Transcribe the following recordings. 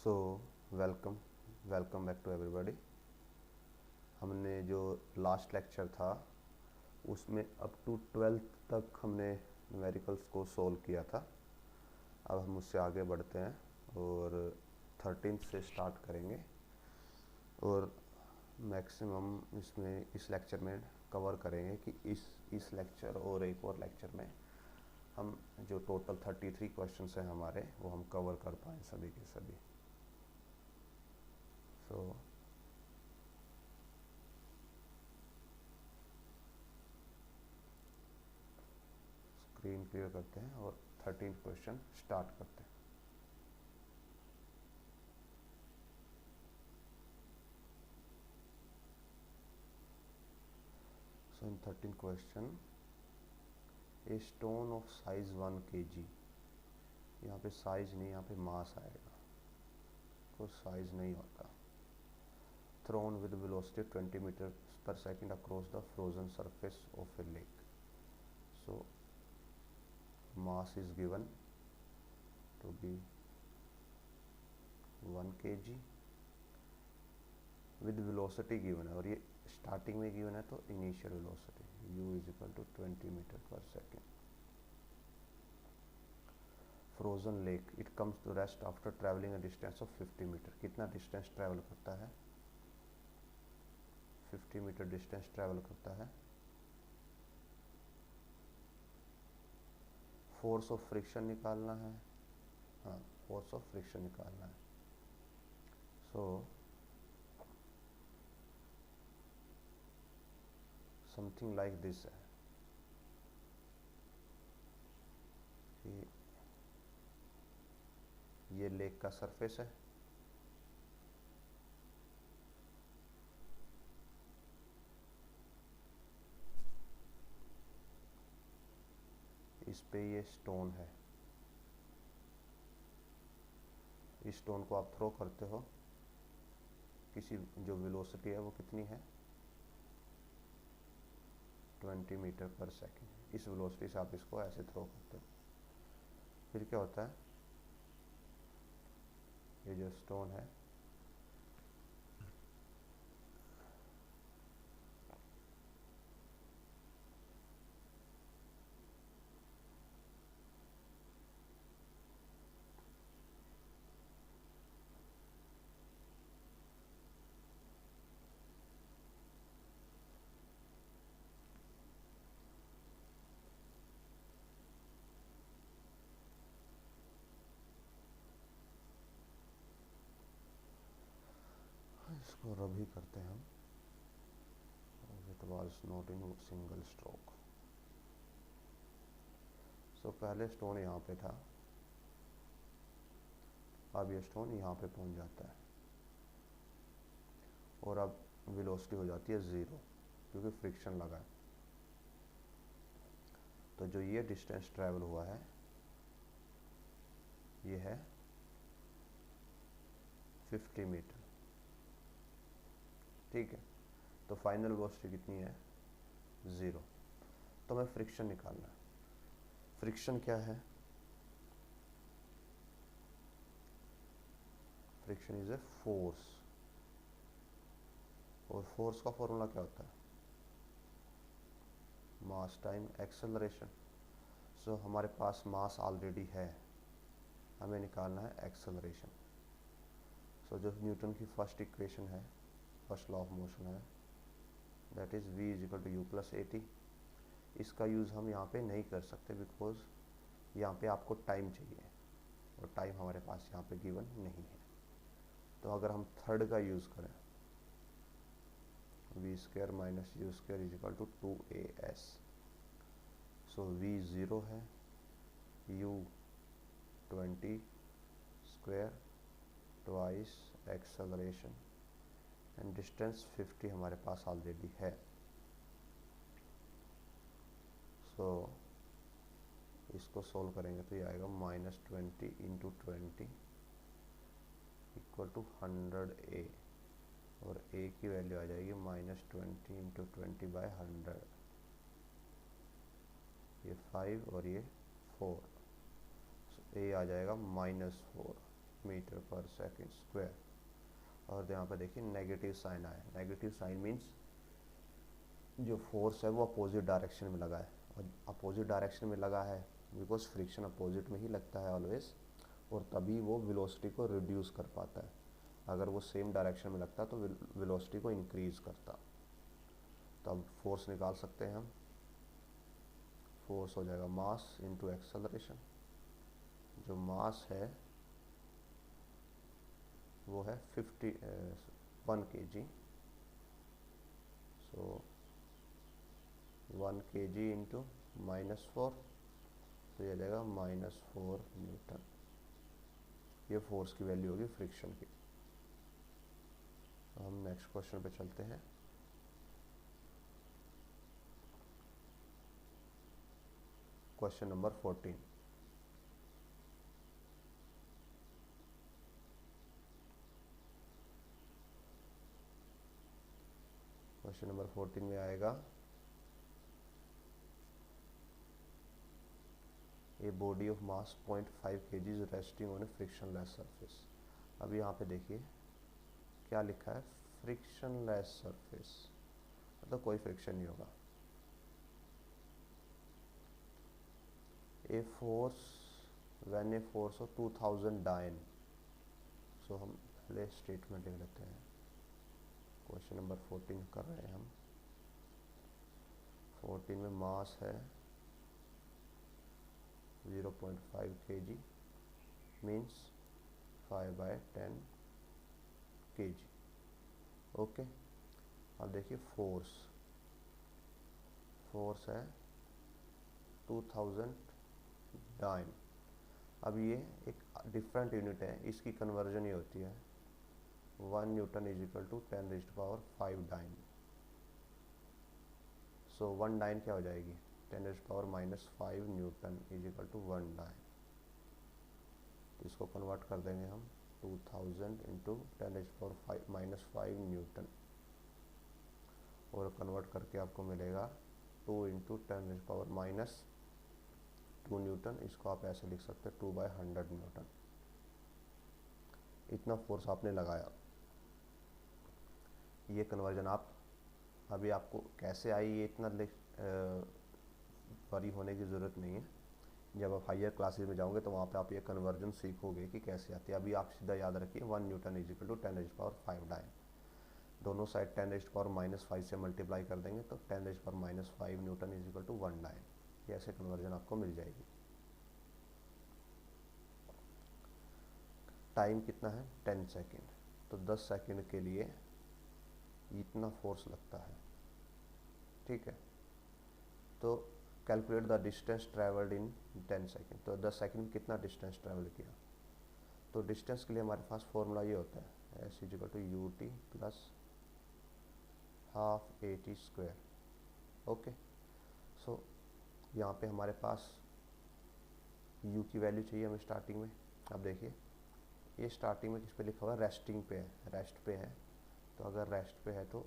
So welcome welcome back to everybody. हमने जो last lecture था उसमें अप टू 12th तक हमने न्यूमेरिकल्स को सोल्व किया था। अब हम उससे आगे बढ़ते हैं और 13th से स्टार्ट करेंगे और मैक्सिमम इसमें इस लेक्चर में कवर करेंगे कि इस लेक्चर और एक और लेक्चर में हम जो टोटल 33 क्वेश्चंस हैं हमारे वो हम कवर कर पाएँ सभी के सभी। स्क्रीन क्लियर करते हैं और 13th क्वेश्चन स्टार्ट करते हैं। So in 13th question, a stone of size 1 kg, यहाँ पे साइज नहीं, यहाँ पे मास आएगा, तो साइज नहीं होता। Thrown with velocity 20 metre per second across the frozen surface of a lake. So mass is given to be 1 kg with velocity given है और ये स्टार्टिंग में गिवन है, तो initial velocity u is equal to 20 metre per second. Frozen lake, it comes to rest after travelling a distance of 50 metre. कितना distance travel करता है? 50 metre distance travel करता है। फोर्स ऑफ फ्रिक्शन निकालना है। हाँ, फोर्स ऑफ फ्रिक्शन निकालना है। सो समथिंग लाइक दिस है कि ये लेक का सरफेस है, इस पे ये स्टोन है। इस स्टोन को आप थ्रो करते हो, किसी जो वेलोसिटी है वो कितनी है? 20 मीटर पर सेकेंड। इस वेलोसिटी से आप इसको ऐसे थ्रो करते हो, फिर क्या होता है? ये जो स्टोन है इसको रब ही करते हैं हम। It was not in single stroke. So पहले स्टोन यहाँ पे था, अब ये स्टोन यहाँ पे पहुँच जाता है और अब वेलोसिटी हो जाती है 0 क्योंकि फ्रिक्शन लगा है। तो जो ये डिस्टेंस ट्रैवल हुआ है ये है 50 मीटर। ठीक है, तो फाइनल वेलोसिटी कितनी है? 0। तो हमें फ्रिक्शन निकालना है। फ्रिक्शन क्या है? फ्रिक्शन इज ए फोर्स, और फोर्स का फॉर्मूला क्या होता है? मास टाइम एक्सेलरेशन। सो हमारे पास मास ऑलरेडी है, हमें निकालना है एक्सेलरेशन। सो जो न्यूटन की फर्स्ट इक्वेशन है, फर्स्ट लॉ ऑफ मोशन है, that is v is equal to u plus a t. इसका यूज़ हम यहाँ पे नहीं कर सकते बिकॉज यहाँ पे आपको टाइम चाहिए और टाइम हमारे पास यहाँ पे गिवन नहीं है। तो अगर हम थर्ड का यूज़ करें, v square minus u square is equal to 2as। So v 0 है, u 20 square twice acceleration and distance 50 हमारे पास ऑलरेडी है। सो इसको सोल्व करेंगे तो ये आएगा -20 इंटू 20 इक्वल टू 100a, और a की वैल्यू आ जाएगी -20 इंटू 20 बाय 100। ये 5 और ये 4, so a आ जाएगा -4। Metre per second square. और यहाँ पर देखिए नेगेटिव साइन आया। नेगेटिव साइन मीन्स जो फोर्स है वो अपोजिट डायरेक्शन में लगा है, और अपोजिट डायरेक्शन में लगा है बिकॉज फ्रिक्शन अपोजिट में ही लगता है ऑलवेज, और तभी वो वेलोसिटी को रिड्यूस कर पाता है। अगर वो सेम डायरेक्शन में लगता तो वेलोसिटी को इंक्रीज करता। तो अब फोर्स निकाल सकते हैं हम। फोर्स हो जाएगा मास इनटू एक्सेलरेशन। जो मास है वो है 1 kg। सो 1 kg इंटू -4, तो ये जाएगा -4 न्यूटन। ये फोर्स की वैल्यू होगी फ्रिक्शन की। तो हम नेक्स्ट क्वेश्चन पे चलते हैं। Question number 14। क्वेश्चन नंबर 14 में आएगा ए body of mass 0.5 kg is resting on A frictionless surface. अब यहाँ पे देखिए क्या लिखा है, फ्रिक्शनलेस सरफेस, मतलब कोई फ्रिक्शन नहीं होगा। A force when a force of 2000 dyne. So हम पहले स्टेटमेंट लिख लेते हैं। क्वेश्चन नंबर 14 कर रहे हैं हम। 14 में मास है 0.5 kg मीन्स 5/10 kg। ओके, अब देखिए फोर्स है 2000 डाइन। अब ये एक डिफरेंट यूनिट है, इसकी कन्वर्जन ये होती है 1 newton is equal to 10⁵ dyne. So 1 dyne क्या हो जाएगी, 10⁻⁻5 newton is equal to 1 dyne. तो इसको कन्वर्ट कर देंगे हम 2000 इंटू 10⁻⁻5 न्यूटन, और कन्वर्ट करके आपको मिलेगा 2 इंटू 10⁻⁻2 न्यूटन। इसको आप ऐसे लिख सकते हैं 2/100 न्यूटन। इतना फोर्स आपने लगाया। ये कन्वर्जन आप अभी आपको कैसे आई ये इतना बड़ी होने की ज़रूरत नहीं है। जब आप हायर क्लासेस में जाओगे तो वहाँ पे आप ये कन्वर्जन सीखोगे कि कैसे आती है। अभी आप सीधा याद रखिए 1 newton is equal to 10⁻5 dyne. दोनों साइड 10⁻⁻5 से मल्टीप्लाई कर देंगे तो 10⁻⁻5 newton is equal to 1 dyne. ये ऐसे कन्वर्जन आपको मिल जाएगी। टाइम कितना है 10 सेकेंड, तो 10 सेकेंड के लिए इतना फोर्स लगता है। ठीक है, तो calculate the distance travelled in 10 second. तो 10 सेकेंड में कितना डिस्टेंस ट्रैवल किया। तो डिस्टेंस के लिए हमारे पास फॉर्मूला ये होता है S is equal to U T plus half AT square. Okay, so यहाँ पे हमारे पास u की वैल्यू चाहिए हमें स्टार्टिंग में। अब देखिए ये स्टार्टिंग में किस पे लिखा हुआ है, रेस्टिंग पे है, रेस्ट पे है। तो अगर रेस्ट पे है तो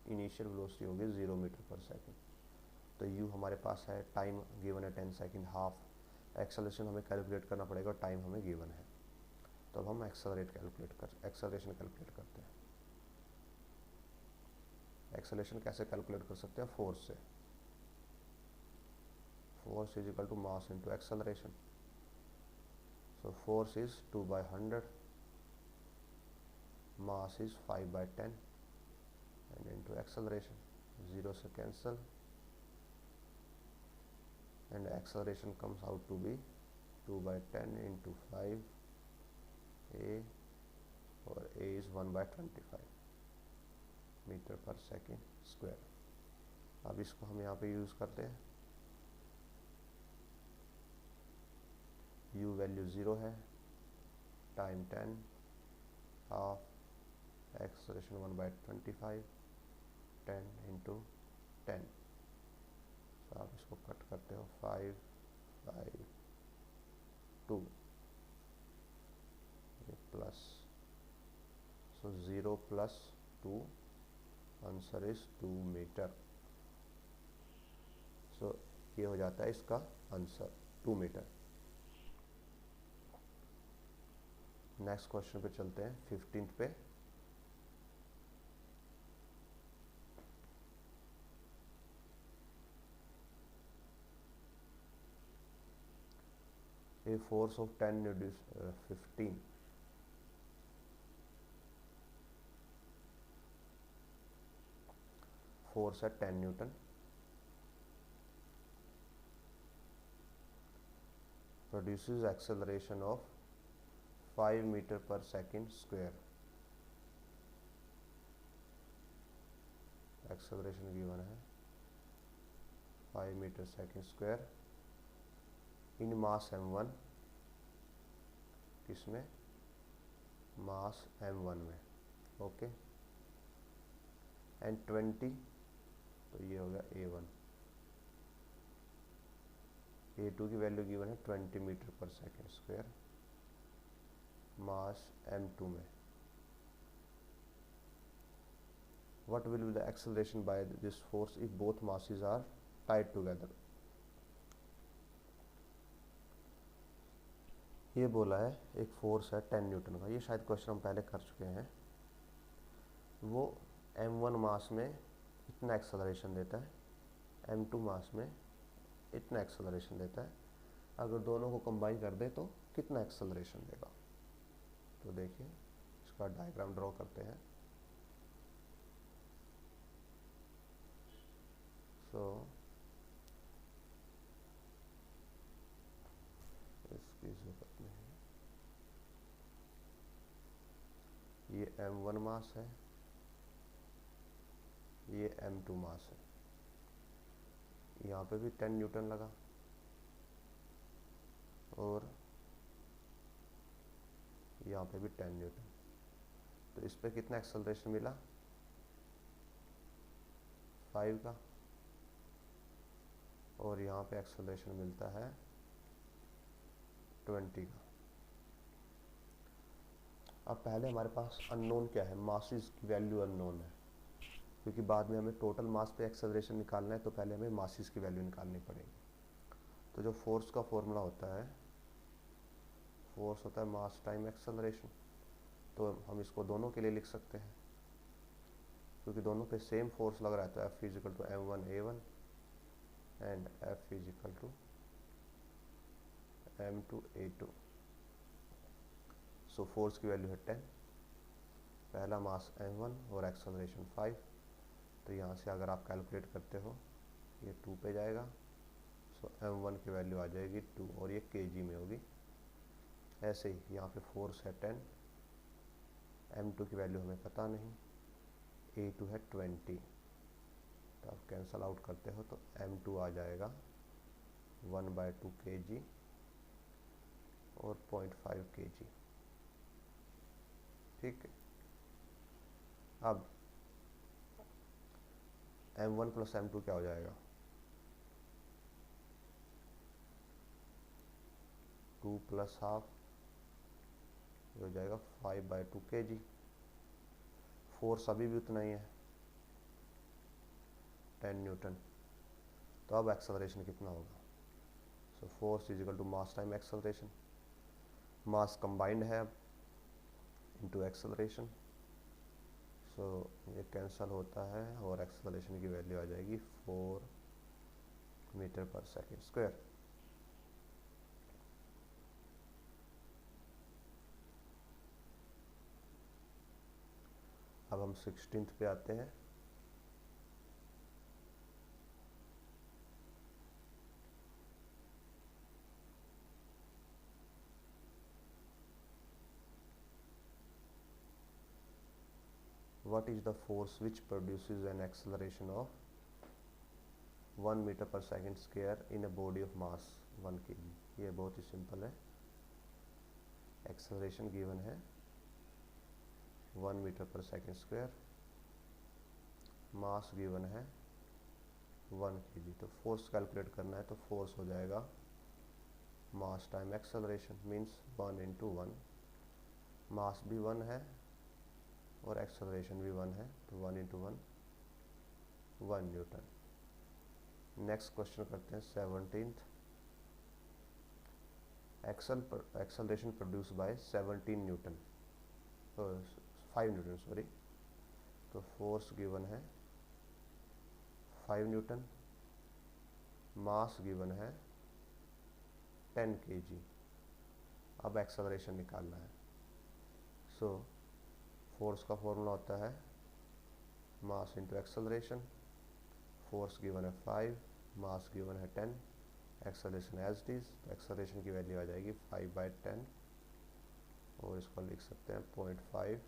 इनिशियल वेलोसिटी होगी 0 मीटर पर सेकेंड। तो u हमारे पास है, टाइम गिवन है 10 सेकेंड, हाफ। एक्सेलरेशन हमें कैलकुलेट करना पड़ेगा, टाइम हमें गिवन है। तो अब हम एक्सेलरेशन कैलकुलेट करते हैं। एक्सेलरेशन कैसे कैलकुलेट कर सकते हैं, फोर्स से। Force is equal to mass into acceleration. So force is 2/100, mass is 5/10 and into acceleration, 0 से cancel and acceleration comes out to be 2/10 into 5 a, और a is 1/25 metre per second square. अब इसको हम यहाँ पे use करते हैं। u value 0 है, टाइम 10, हाफ, एक्सेलरेशन 1/25, 10 इंटू 10। तो आप इसको कट करते हो 5/2 plus, so 0 plus 2, answer is 2 metre. So ये हो जाता है इसका आंसर 2 मीटर। नेक्स्ट क्वेश्चन पे चलते हैं 15th पे। A force of 10 15 force at 10 Newton produces acceleration of 5 meter per second square. Acceleration given है 5 meter second square in mass m1, किसमें, मास m1 में, ओके, एंड 20, तो ये हो गया a1, a2 की वैल्यू गिवन है 20 मीटर पर सेकेंड स्क्वायर मास m2 में। What will be the acceleration by this force if both masses are tied together? ये बोला है एक फोर्स है 10 न्यूटन का, ये शायद क्वेश्चन हम पहले कर चुके हैं। वो m1 मास में इतना एक्सेलरेशन देता है, m2 मास में इतना एक्सेलरेशन देता है, अगर दोनों को कंबाइन कर दे तो कितना एक्सेलरेशन देगा। तो देखिए इसका डायग्राम ड्रॉ करते हैं। इसकी जरूरत नहीं है, ये m1 मास है, ये m2 मास है, यहाँ पे भी 10 न्यूटन लगा और यहाँ पे भी 10 न्यूटन, तो इस पे कितना एक्सेलरेशन मिला, 5 का, और यहाँ पे एक्सेलरेशन मिलता है 20 का। अब पहले हमारे पास अननोन क्या है, मासेस की वैल्यू अननोन है, क्योंकि बाद में हमें टोटल मास पे एक्सेलरेशन निकालना है, तो पहले हमें मासेस की वैल्यू निकालनी पड़ेगी। तो जो फोर्स का फॉर्मूला होता है, फोर्स होता है मास टाइम एक्सेलरेशन, तो हम इसको दोनों के लिए लिख सकते हैं, क्योंकि दोनों पे सेम फोर्स लग रहा है, तो F is equal to m1a1 and F is equal to m2a2। So force की वैल्यू है 10, पहला मास m1 और एक्सेलरेशन 5, तो यहाँ से अगर आप कैलकुलेट करते हो ये 2 पे जाएगा, सो m1 की वैल्यू आ जाएगी 2 और ये kg में होगी। ऐसे ही यहाँ पे फोर्स है 10, m2 की वैल्यू हमें पता नहीं, a2 है 20, तो आप कैंसल आउट करते हो तो m2 आ जाएगा 1/2 kg और 0.5 kg। ठीक है, अब m1 प्लस m2 क्या हो जाएगा, 2 प्लस हाफ, ये हो जाएगा 5/2 kg। फोर्स अभी भी उतना ही है 10 न्यूटन, तो अब एक्सेलरेशन कितना होगा। So force is equal to mass time acceleration, mass combined है अब इनटू एक्सेलरेशन, सो ये कैंसल होता है और एक्सेलरेशन की वैल्यू आ जाएगी 4 मीटर पर सेकेंड स्क्वायर। अब हम 16th पे आते हैं। What is the force which produces an acceleration of 1 meter per second square in a body of mass 1 kg? ये बहुत ही सिंपल है, एक्सेलरेशन गिवन है 1 metre per second square, mass given है 1 kg, तो फोर्स कैलकुलेट करना है, तो force हो जाएगा मास टाइम एक्सेलरेशन मीन्स 1 × 1, मास भी 1 है और एक्सेलरेशन भी 1 है, तो 1 × 1 1 न्यूटन। नेक्स्ट क्वेश्चन करते हैं 17th। Acceleration produce by 17 Newton, 5 Newton sorry. तो फोर्स गिवन है 5 न्यूटन, मास गिवन है 10 kg। अब एक्सेलरेशन निकालना है। सो फोर्स का फॉर्मूला होता है mass into acceleration. Force given है 5, मास गिवन है 10, एक्सेलरेशन एज इट इज। तो एक्सेलरेशन की वैल्यू आ जाएगी 5/10 और इसको लिख सकते हैं 0.5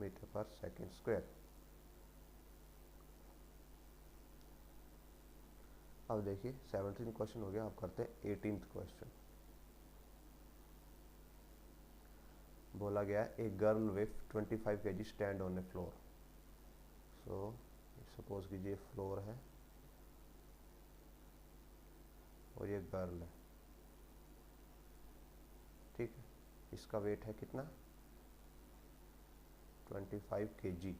मीटर पर सेकेंड स्क्वायर। अब देखिए 17 क्वेश्चन हो गया। अब करते हैं 18th क्वेश्चन। बोला गया a girl with 25 kg stand on A floor. So suppose कीजिए फ्लोर है और ये गर्ल है, ठीक है। इसका वेट है कितना, 25 kg।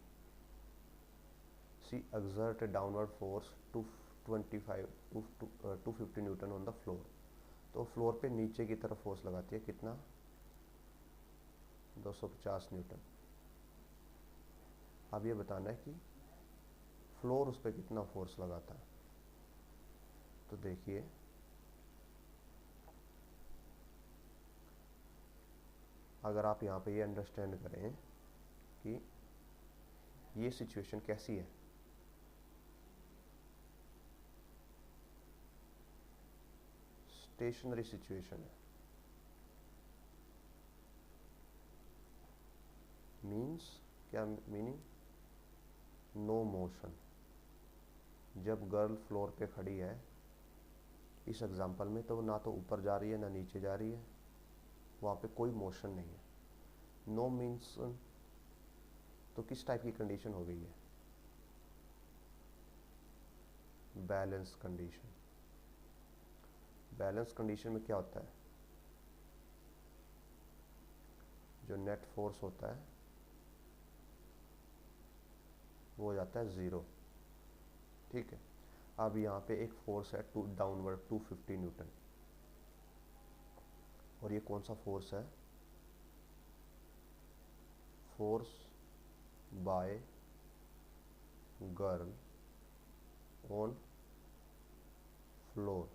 She exert a downward force 250 newton on the floor. तो फ्लोर पे नीचे की तरफ फोर्स लगाती है कितना, 250 न्यूटन। अब ये बताना है कि फ्लोर उस पर कितना फोर्स लगाता है। तो देखिए अगर आप यहाँ पे ये अंडरस्टैंड करें कि ये सिचुएशन कैसी है, स्टेशनरी सिचुएशन है, मीन्स क्या मीनिंग, नो मोशन। जब गर्ल फ्लोर पे खड़ी है इस एग्जांपल में, तो ना तो ऊपर जा रही है ना नीचे जा रही है, वहाँ पे कोई मोशन नहीं है। नो मीन्स तो किस टाइप की कंडीशन हो गई है, बैलेंस कंडीशन। बैलेंस कंडीशन में क्या होता है, जो नेट फोर्स होता है वो हो जाता है 0, ठीक है। अब यहाँ पे एक फोर्स है डाउनवर्ड 250 न्यूटन, और ये कौन सा फोर्स है, force by girl on floor.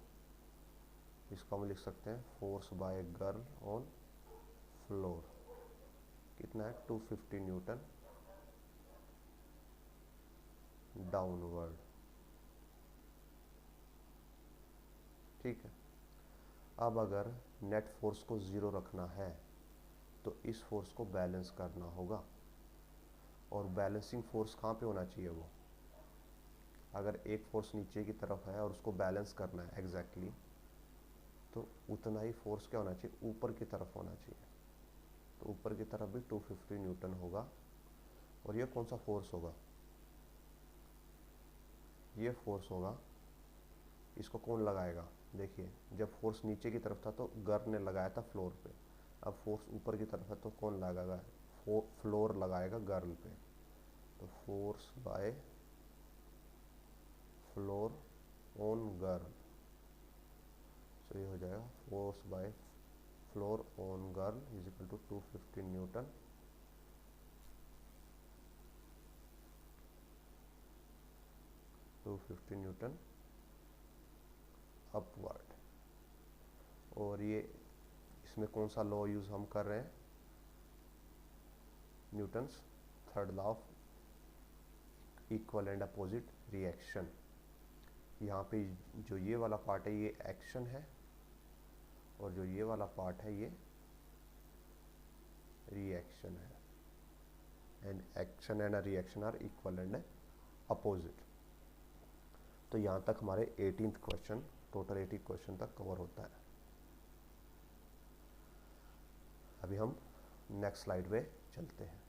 इसको हम लिख सकते हैं force by girl on floor. कितना है, 250 न्यूटन डाउनवर्ड, ठीक है। अब अगर नेट फोर्स को 0 रखना है तो इस फोर्स को बैलेंस करना होगा, और बैलेंसिंग फोर्स कहाँ पे होना चाहिए, वो अगर एक फोर्स नीचे की तरफ है और उसको बैलेंस करना है एग्जैक्टली, तो उतना ही फोर्स क्या होना चाहिए, ऊपर की तरफ होना चाहिए। तो ऊपर की तरफ भी 250 न्यूटन होगा, और ये कौन सा फोर्स होगा, ये फोर्स होगा। इसको कौन लगाएगा, देखिए जब फोर्स नीचे की तरफ था तो गर्ल ने लगाया था फ्लोर पे, अब फोर्स ऊपर की तरफ है तो कौन लगाएगा, फ्लोर लगाएगा गर्ल पे। तो force by floor on girl, so ये हो जाएगा force by floor on girl is equal to 250 newton upward. और ये इसमें कौन सा लॉ यूज हम कर रहे हैं, Newton's third law of equal and opposite reaction. यहाँ पे जो ये वाला पार्ट है ये एक्शन है, और जो ये वाला पार्ट है ये रिएक्शन है। And action and reaction are equal and opposite. तो यहाँ तक हमारे 18th क्वेश्चन, टोटल 80 क्वेश्चन तक कवर होता है। अभी हम नेक्स्ट स्लाइड पे चलते हैं।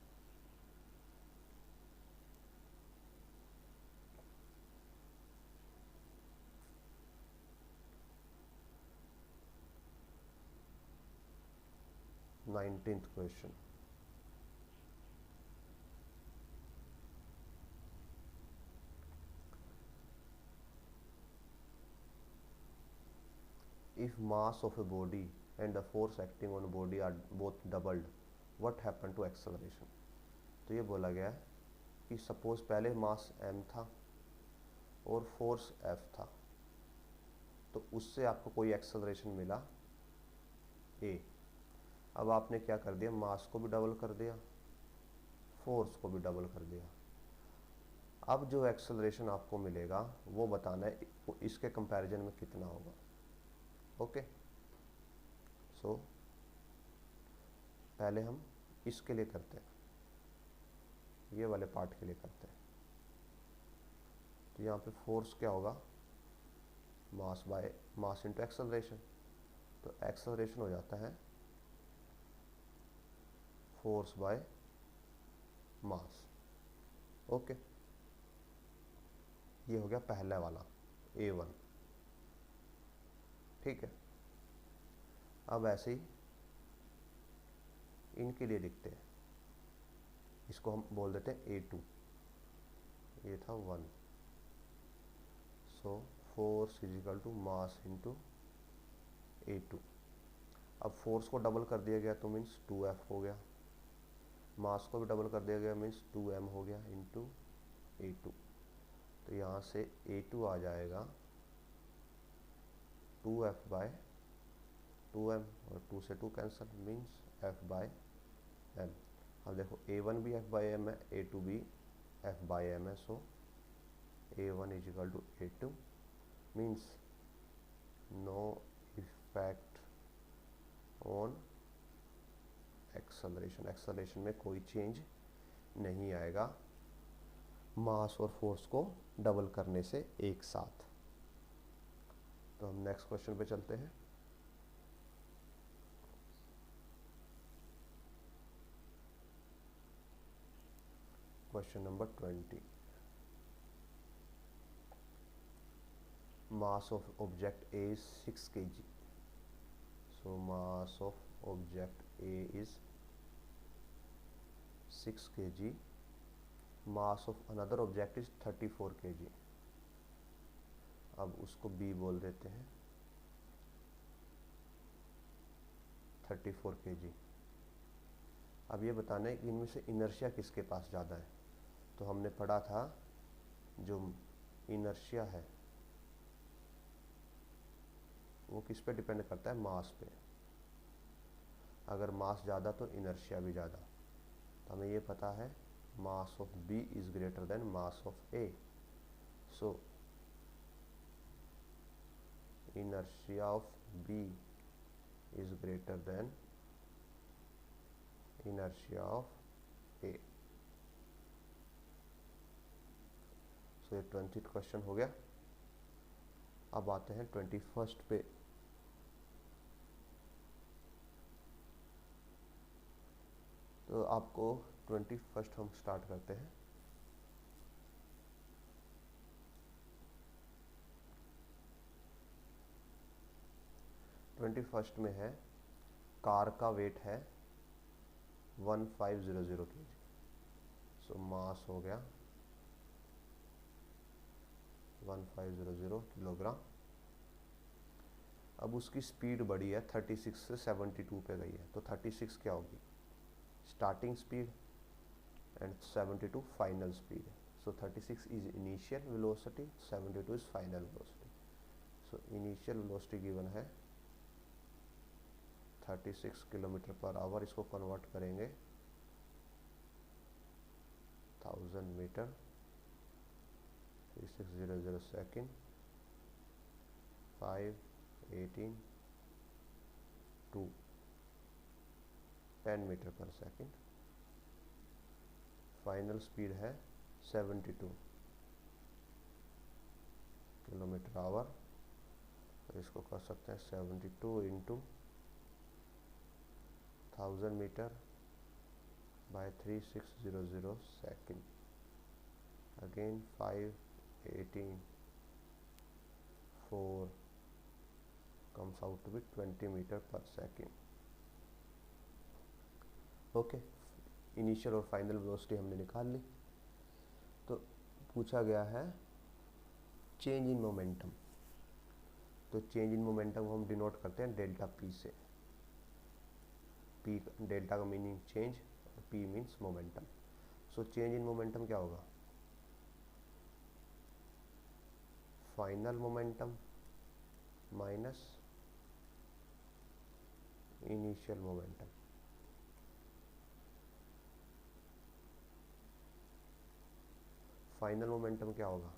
Nineteenth question, if mass of a body and the force acting on body are both doubled, what happen to acceleration. तो ये बोला गया है कि सपोज पहले मास m था और फोर्स F था, तो उससे आपको कोई एक्सेलरेशन मिला a। अब आपने क्या कर दिया, मास को भी डबल कर दिया, फोर्स को भी डबल कर दिया। अब जो एक्सेलरेशन आपको मिलेगा वो बताना है वो इसके कंपैरिजन में कितना होगा। ओके, सो पहले हम इसके लिए करते हैं, ये वाले पार्ट के लिए करते हैं। तो यहाँ पे फोर्स क्या होगा, mass by mass into acceleration. तो एक्सेलरेशन हो जाता है फोर्स बाय मास। ओके, ये हो गया पहला वाला A1। ठीक है, अब ऐसे ही इनके लिए लिखते हैं, इसको हम बोल देते हैं A2। ये था 1, so force is equal to mass into A2। अब फोर्स को डबल कर दिया गया तो मीन्स 2F हो गया, मास को भी डबल कर दिया गया मीन्स 2M हो गया इंटू A2। तो यहाँ से A2 आ जाएगा 2F बाय 2M, और 2 से 2 cancel means F by M। अब देखो A1 भी F बाय M है, A2 भी F बाय M है, so A1 is equal to A2 means no effect on acceleration. Acceleration में कोई चेंज नहीं आएगा मास और फोर्स को डबल करने से एक साथ। तो हम नेक्स्ट क्वेश्चन पे चलते हैं। Question number 20, mass of object A is 6 kg. So mass of object A is 6 kg. Mass of another object is 34 kg. अब उसको B बोल देते हैं 34 kg। अब ये बताना है कि इनमें से इनर्शिया किसके पास ज़्यादा है। तो हमने पढ़ा था जो इनर्शिया है वो किस पे डिपेंड करता है, मास पे। अगर मास ज़्यादा तो इनर्शिया भी ज़्यादा। तो हमें ये पता है mass of B is greater then mass of A, so inertia of B is greater than inertia of A। सो ये 20th क्वेश्चन हो गया। अब आते हैं 21st पे। तो आपको 21st हम स्टार्ट करते हैं। ट्वेंटी फर्स्ट में है कार का वेट है 1500 kg। सो मास हो गया 1500 किलोग्राम। अब उसकी स्पीड बढ़ी है 36 से 72 पे गई है। तो 36 क्या होगी, starting speed, and 72 final speed है। सो 36 is initial velocity, 72 is final velocity. So initial velocity given है 36 किलोमीटर पर आवर। इसको कन्वर्ट करेंगे 1000 metre, 3600 second, 5 18 2 10 meter per second. Final speed है 72 किलोमीटर आवर। तो इसको कर सकते हैं 72 into 1000 meter by 3600 second, again 5 18 4 comes out to be 20 metre per second. Okay, initial और फाइनल वेलोसिटी हमने निकाल ली। तो पूछा गया है चेंज इन मोमेंटम। तो चेंज इन मोमेंटम हम डिनोट करते हैं डेल्टा पी से। पी डेल्टा का meaning change, p means momentum. So change in momentum क्या होगा, final momentum minus initial momentum. Final momentum क्या होगा,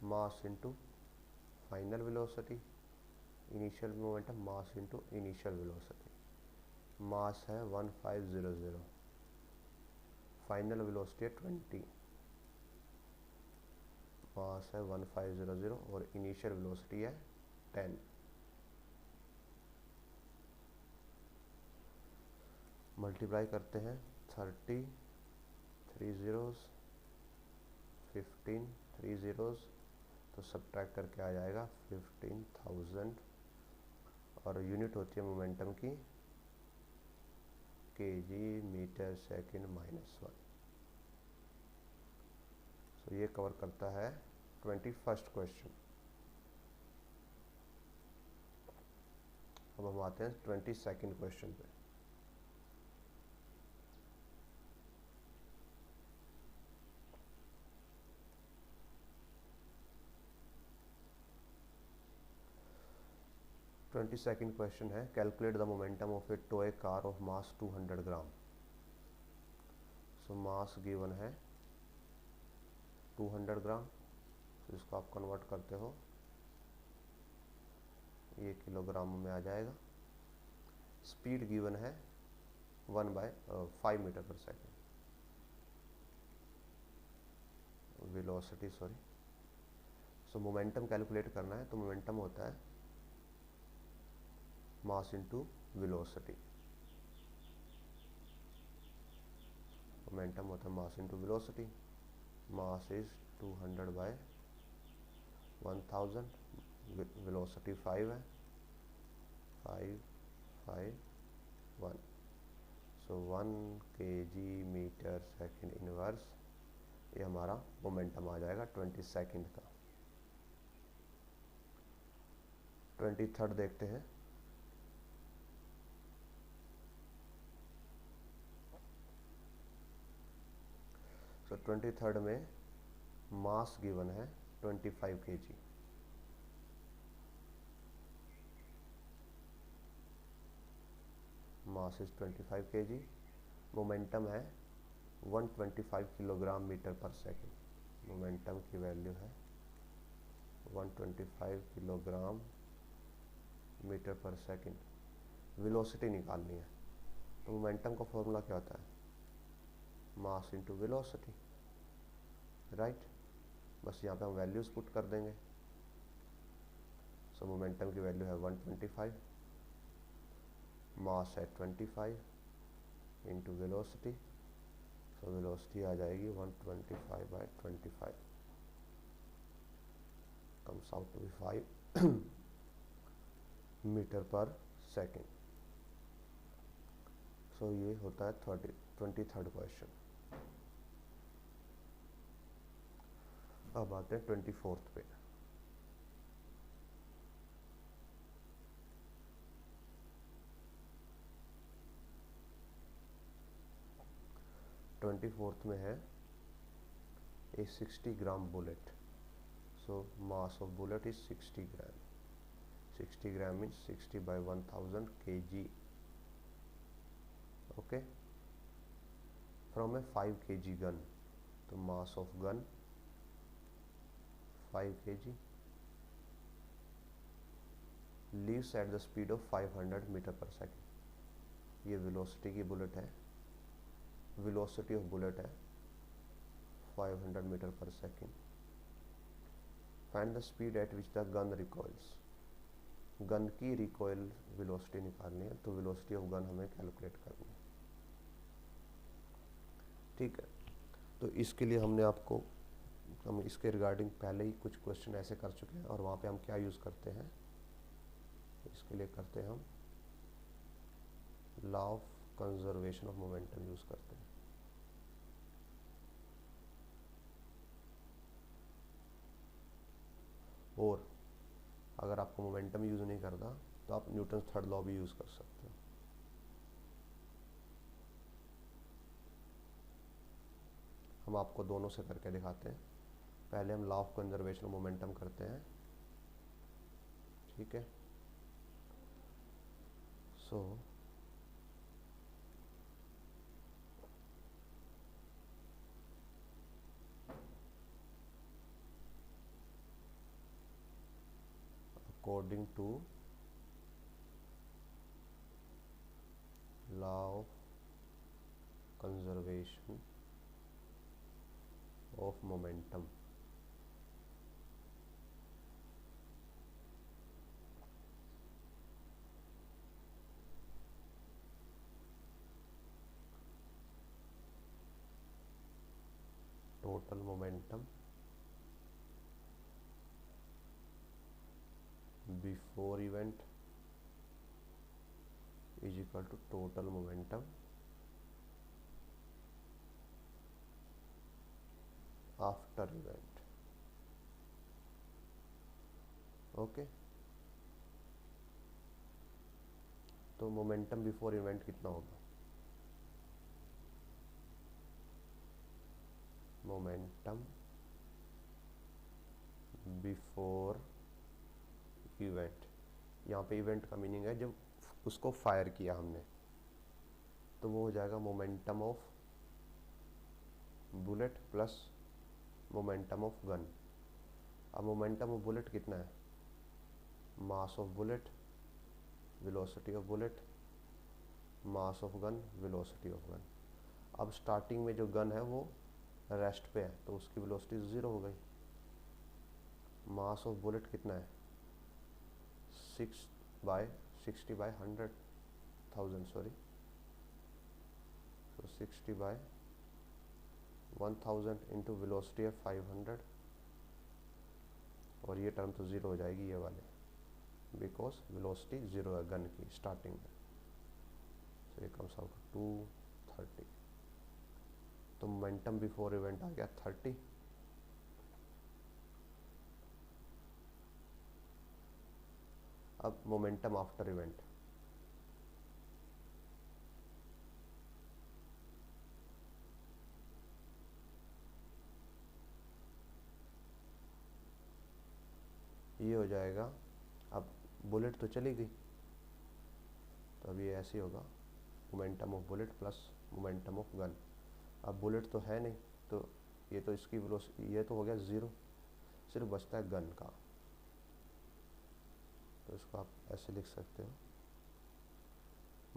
mass into final velocity, initial momentum mass into initial velocity. Mass है 1500, final velocity है 20, मास है 1500 और initial velocity है 10। Multiply करते हैं 30, 3 zeros, 15, 3 zeros, तो सब्ट्रैक्ट करके आ जाएगा 15,000 और यूनिट होती है मोमेंटम की kg मीटर सेकंड -1। सो ये कवर करता है 21st क्वेश्चन। अब हम आते हैं 22nd क्वेश्चन पे। ट्वेंटी सेकेंड क्वेश्चन है, calculate the momentum of A toy car of mass 200 gram. So mass given है 200 ग्राम, तो इसको आप कन्वर्ट करते हो ये किलोग्राम में आ जाएगा। स्पीड गिवन है 1/5 metre per second, velocity sorry. सो मोमेंटम कैलकुलेट करना है, तो मोमेंटम होता है मास इनटू वेलोसिटी। मोमेंटम होता है mass into velocity. Mass is 200/1000, velocity 5 है, 5, 5, 1। सो 1 kg मीटर सेकंड इनवर्स, ये हमारा मोमेंटम आ जाएगा 22nd का। 23rd देखते हैं। सो 23rd में मास गिवन है 25 kg, mass is 25 kg, momentum है 125 kilogram metre per second. Momentum की वैल्यू है 125 kilogram metre per second. Velocity निकालनी है, तो मोमेंटम का फॉर्मूला क्या होता है, मास इनटू वेलोसिटी, राइट। बस यहाँ पे हम वैल्यूज पुट कर देंगे। सो मोमेंटम की वैल्यू है 125, मास है 25 इंटू वेलोसिटी। सो वेलोसिटी आ जाएगी 125/25, comes out to be 5 meter per second. So ये होता है 23rd क्वेश्चन। अब आते हैं 24th पे। ट्वेंटी फोर्थ में है a 60 gram bullet. So mass of bullet is 60 gram. 60 gram means 60/1000 kg, okay. From a 5 kg gun, तो mass of gun 5 kg, leaves at the speed of 500 metre per second. ये velocity की bullet है, velocity of bullet है 500 metre per second. Find the speed at which the gun recoils. Gun की recoil velocity निकालनी है, तो velocity of gun हमें calculate करनी है, ठीक है। तो इसके लिए हम इसके रिगार्डिंग पहले ही कुछ क्वेश्चन ऐसे कर चुके हैं, और वहाँ पे हम क्या यूज़ करते हैं, इसके लिए करते हैं हम law of conservation of momentum use करते हैं। और अगर आपको मोमेंटम यूज़ नहीं करना, तो आप न्यूटन थर्ड लॉ भी यूज़ कर सकते हो। हम आपको दोनों से करके दिखाते हैं। पहले हम लॉ ऑफ कंजर्वेशन मोमेंटम करते हैं, ठीक है। So according to law of conservation of momentum, total momentum before event is equal to total momentum after event. Okay, तो मोमेंटम बिफोर इवेंट कितना होगा? मोमेंटम बिफोर इवेंट, यहाँ पे इवेंट का मीनिंग है जब उसको फायर किया हमने, तो वो हो जाएगा momentum of bullet plus momentum of gun. अब मोमेंटम ऑफ बुलेट कितना है? मास of bullet, velocity of bullet, mass of gun, velocity of gun. अब स्टार्टिंग में जो गन है वो रेस्ट पे है, तो उसकी वेलोसिटी 0 हो गई। मास ऑफ बुलेट कितना है? 60/100,000 सॉरी, तो 60/1000 इंटू वेलोसिटी है 500, और ये टर्म तो 0 हो जाएगी ये वाले, बिकॉज वेलोसिटी 0 है गन की स्टार्टिंग में। सो ये कम्स आउट 230। तो मोमेंटम बिफोर इवेंट आ गया 30। अब मोमेंटम आफ्टर इवेंट, ये हो जाएगा, अब बुलेट तो चली गई, तो अब ये ऐसे होगा momentum of bullet plus momentum of gun. अब बुलेट तो है नहीं, तो ये तो इसकी वेलोसिटी, ये तो हो गया 0, सिर्फ बचता है गन का। तो इसको आप ऐसे लिख सकते हो,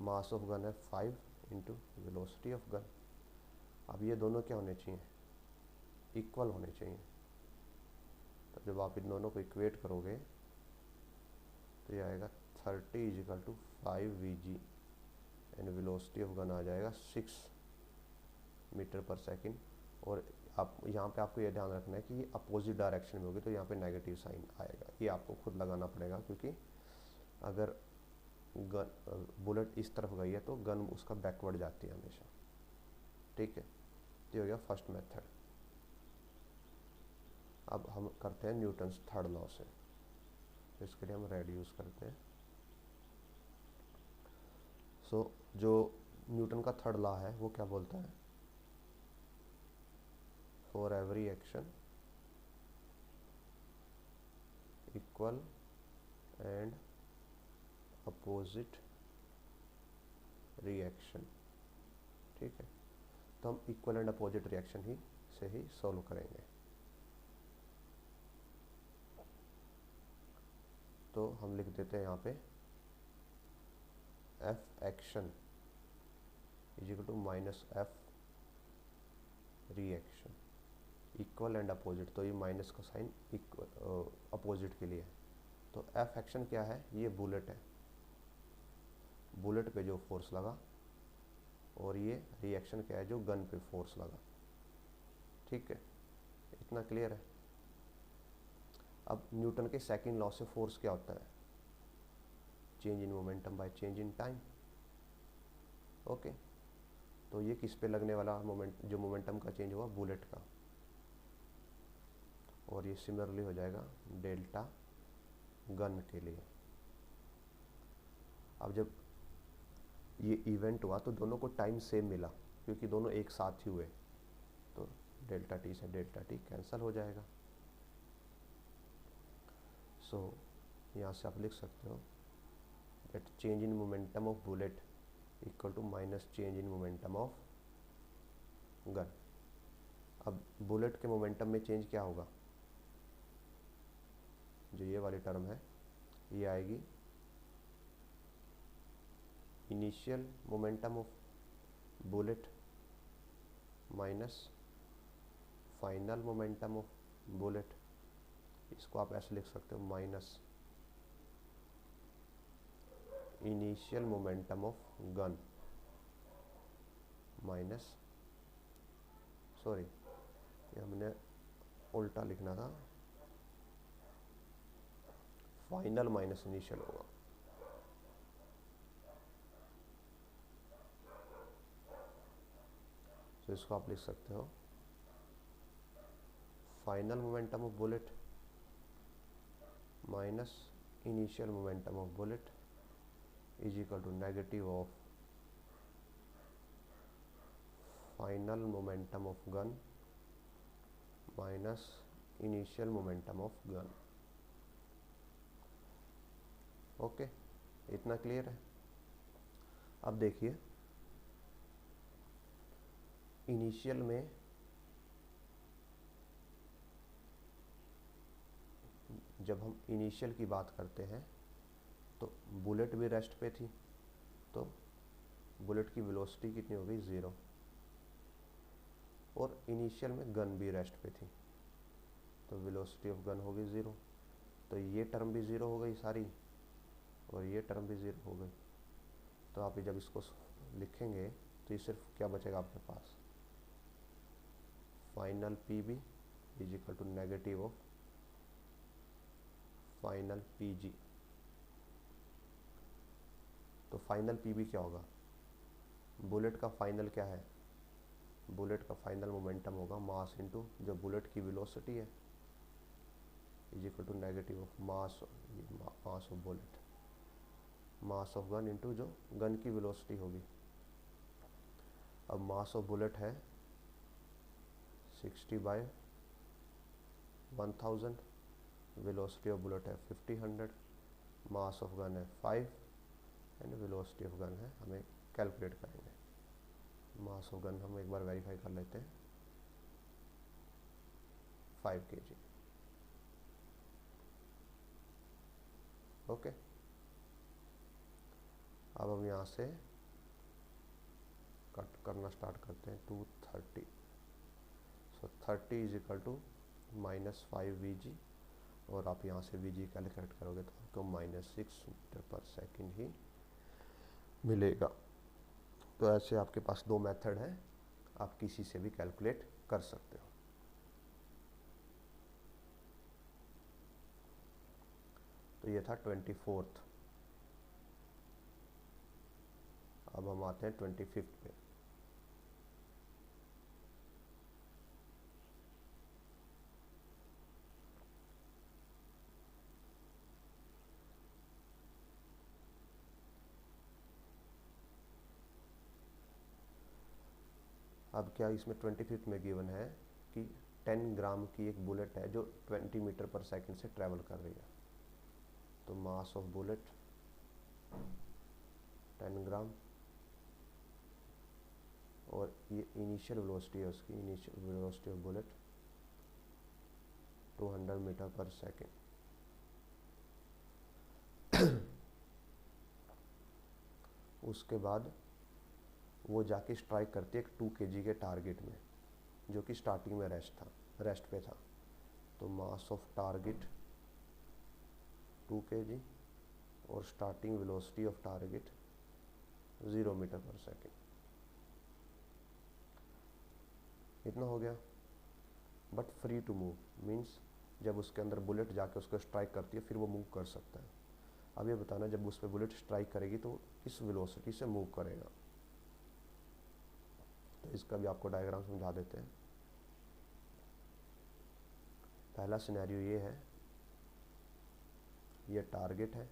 मास ऑफ गन है 5 इंटू वेलोसिटी ऑफ गन। अब ये दोनों क्या होने चाहिए? इक्वल होने चाहिए। तो जब आप इन दोनों को इक्वेट करोगे तो ये आएगा 30 is equal to 5 vg, and velocity of gun आ जाएगा 6 मीटर पर सेकेंड। और आप यहाँ पे आपको ये ध्यान रखना है कि ये अपोजिट डायरेक्शन में होगी, तो यहाँ पे नेगेटिव साइन आएगा, ये आपको खुद लगाना पड़ेगा, क्योंकि अगर गन बुलेट इस तरफ गई है तो गन उसका बैकवर्ड जाती है हमेशा, ठीक है। ये हो गया फर्स्ट मेथड। अब हम करते हैं न्यूटन्स थर्ड लॉ से, तो इसके लिए हम रेड यूज़ करते हैं। सो जो न्यूटन का थर्ड लॉ है वो क्या बोलता है? For every action equal and opposite reaction, ठीक है। तो हम इक्वल एंड अपोजिट रिएक्शन ही से ही सॉल्व करेंगे। तो हम लिख देते हैं यहाँ पे F action is equal to minus F reaction, equal and opposite, तो ये माइनस का साइन अपोजिट के लिए है। तो एफ एक्शन क्या है? ये बुलेट है, बुलेट पे जो फोर्स लगा, और ये रिएक्शन क्या है? जो गन पे फोर्स लगा, ठीक है। इतना क्लियर है। अब न्यूटन के सेकंड लॉ से फोर्स क्या होता है? Change in momentum by change in time, okay. तो ये किस पे लगने वाला मोमेंट, जो मोमेंटम का चेंज हुआ बुलेट का, और ये सिमिलरली हो जाएगा डेल्टा गन के लिए। अब जब ये इवेंट हुआ तो दोनों को टाइम सेम मिला, क्योंकि दोनों एक साथ ही हुए, तो डेल्टा टी से डेल्टा टी कैंसिल हो जाएगा। सो यहाँ से आप लिख सकते हो that change in momentum of bullet equal to minus change in momentum of gun. अब बुलेट के मोमेंटम में चेंज क्या होगा, जो ये वाली टर्म है ये आएगी initial momentum of bullet minus final momentum of bullet. इसको आप ऐसे लिख सकते हो minus initial momentum of gun minus, sorry ये हमने उल्टा लिखना था, फाइनल माइनस इनिशियल होगा। तो इसको आप लिख सकते हो final momentum of bullet minus initial momentum of bullet is equal to negative of final momentum of gun minus initial momentum of gun. Okay, इतना क्लियर है। अब देखिए इनिशियल में जब हम इनिशियल की बात करते हैं तो बुलेट भी रेस्ट पे थी, तो बुलेट की वेलोसिटी कितनी हो गई 0, और इनिशियल में गन भी रेस्ट पे थी तो वेलोसिटी ऑफ गन हो गई 0। तो ये टर्म भी 0 हो गई सारी और ये टर्म भी 0 हो गई। तो आप जब इसको लिखेंगे तो ये सिर्फ क्या बचेगा आपके पास, final P B is equal to negative of final P G. तो फाइनल पी बी क्या होगा, बुलेट का फाइनल क्या है, बुलेट का फाइनल मोमेंटम होगा मास इनटू जो बुलेट की वेलोसिटी है is equal to negative of mass of bullet, mass of gun into जो गन की वेलोसिटी होगी। अब मास ऑफ बुलेट है 60/1000, वेलोसिटी ऑफ बुलेट है 50/100, मास ऑफ गन है 5 एंड वेलोसिटी ऑफ गन है, हमें कैलकुलेट करेंगे। मास ऑफ गन हम एक बार वेरीफाई कर लेते हैं 5 kg। ओके, अब हम यहाँ से कट करना स्टार्ट करते हैं 230। सो 30 इज इक्वल टू -5 VG, और आप यहाँ से VG कैलकुलेट करोगे तो आपको -6 मीटर पर सेकेंड ही मिलेगा। तो ऐसे आपके पास 2 मेथड है, आप किसी से भी कैलकुलेट कर सकते हो। तो ये था 24th। अब हम आते हैं 25th पे। अब क्या इसमें 25th में गिवन है कि 10 ग्राम की एक बुलेट है जो 20 मीटर पर सेकंड से ट्रेवल कर रही है। तो मास ऑफ बुलेट 10 ग्राम और ये इनिशियल वेलोसिटी है उसकी, initial velocity of bullet 200 meter per second. उसके बाद वो जाके स्ट्राइक करती है एक 2 kg के टारगेट में जो कि स्टार्टिंग में रेस्ट पे था। तो मास ऑफ टारगेट 2 kg और starting velocity of target 0 meter per second. इतना हो गया। But free to move means जब उसके अंदर बुलेट जाके उसको स्ट्राइक करती है फिर वो मूव कर सकता है। अब ये बताना जब उस पर बुलेट स्ट्राइक करेगी तो किस वेलोसिटी से मूव करेगा। तो इसका भी आपको डायग्राम समझा देते हैं। पहला सिनेरियो ये है, ये टारगेट है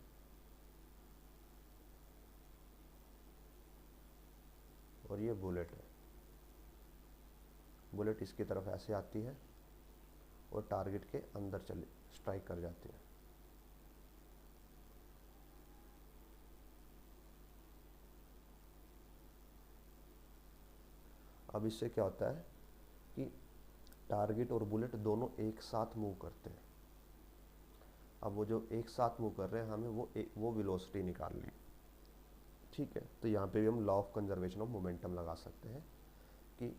और ये बुलेट है। बुलेट इसकी तरफ ऐसे आती है और टारगेट के अंदर चली स्ट्राइक कर जाती है। अब इससे क्या होता है कि टारगेट और बुलेट दोनों एक साथ मूव करते हैं। अब वो जो एक साथ मूव कर रहे हैं, हमें वो वेलोसिटी निकालनी है। ठीक है, तो यहाँ पे भी हम law of conservation of momentum लगा सकते हैं कि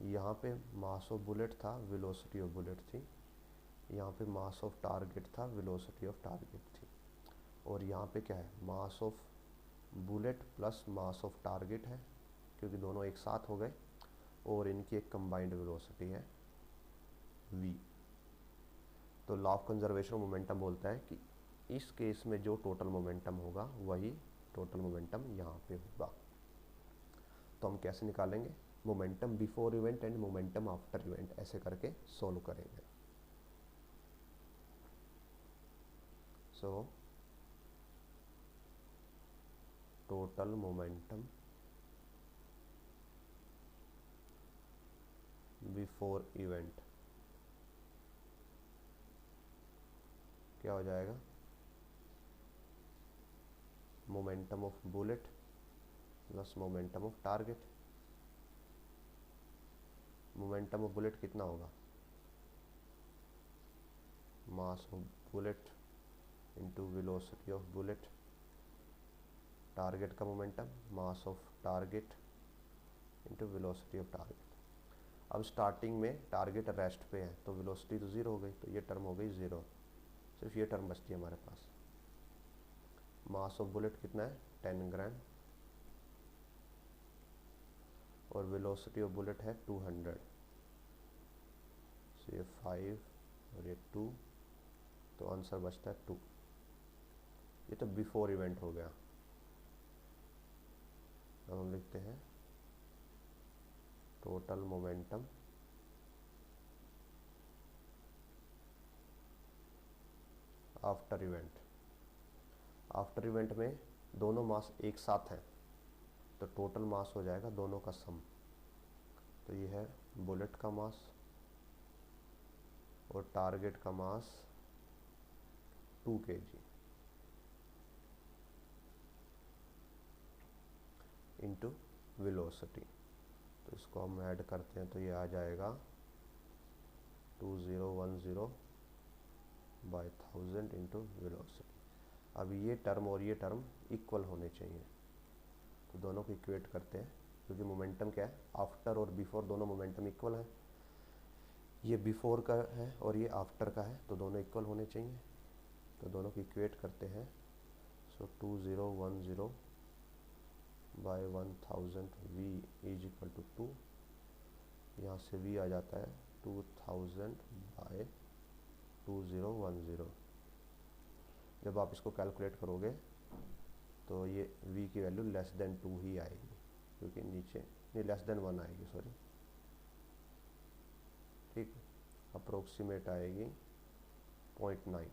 यहाँ पे मास ऑफ बुलेट था, वेलोसिटी ऑफ बुलेट थी, यहाँ पे मास ऑफ टारगेट था, वेलोसिटी ऑफ टारगेट थी, और यहाँ पे क्या है, मास of bullet plus mass of target है, क्योंकि दोनों एक साथ हो गए, और इनकी एक कंबाइंड वेलोसिटी है v। तो law of conservation of momentum बोलता है कि इस केस में जो टोटल मोमेंटम होगा वही टोटल मोमेंटम यहाँ पे होगा। तो हम कैसे निकालेंगे, momentum before event and momentum after event, ऐसे करके सोल्व करेंगे। So total momentum before event क्या हो जाएगा, momentum of bullet plus momentum of target. Momentum of bullet कितना होगा, mass of bullet into velocity of bullet, target का momentum mass of target into velocity of target. अब starting में target rest पे है तो वेलोसिटी तो ज़ीरो हो गई, तो ये टर्म हो गई ज़ीरो, सिर्फ ये टर्म बचती है हमारे पास। मास ऑफ बुलेट कितना है 10 ग्राम, और वेलोसिटी ऑफ बुलेट है 200, तो ये 5 और ये 2, तो आंसर बचता है 2। ये तो बिफोर इवेंट हो गया। अब हम लिखते हैं total momentum after event. After event में दोनों मास एक साथ हैं, तो टोटल मास हो जाएगा दोनों का सम। तो ये है बुलेट का मास और टारगेट का मास 2 kg इंटू वेलोसिटी। तो इसको हम ऐड करते हैं तो ये आ जाएगा 2010 बाय 1000 इंटू वेलोसिटी। अब ये टर्म और ये टर्म इक्वल होने चाहिए, तो दोनों को इक्वेट करते हैं, क्योंकि मोमेंटम क्या है, आफ्टर और बिफोर दोनों मोमेंटम इक्वल है। ये बिफोर का है और ये आफ्टर का है, तो दोनों इक्वल होने चाहिए, तो दोनों को इक्वेट करते हैं। So 2010 by 1000 v is equal to 2, यहाँ से v आ जाता है 2000 बाय 2010। जब आप इसको कैलकुलेट करोगे तो ये v की वैल्यू लेस देन 2 ही आएगी, क्योंकि नीचे ये लेस देन 1 आएगी, सॉरी, ठीक, अप्रोक्सीमेट आएगी 0.9।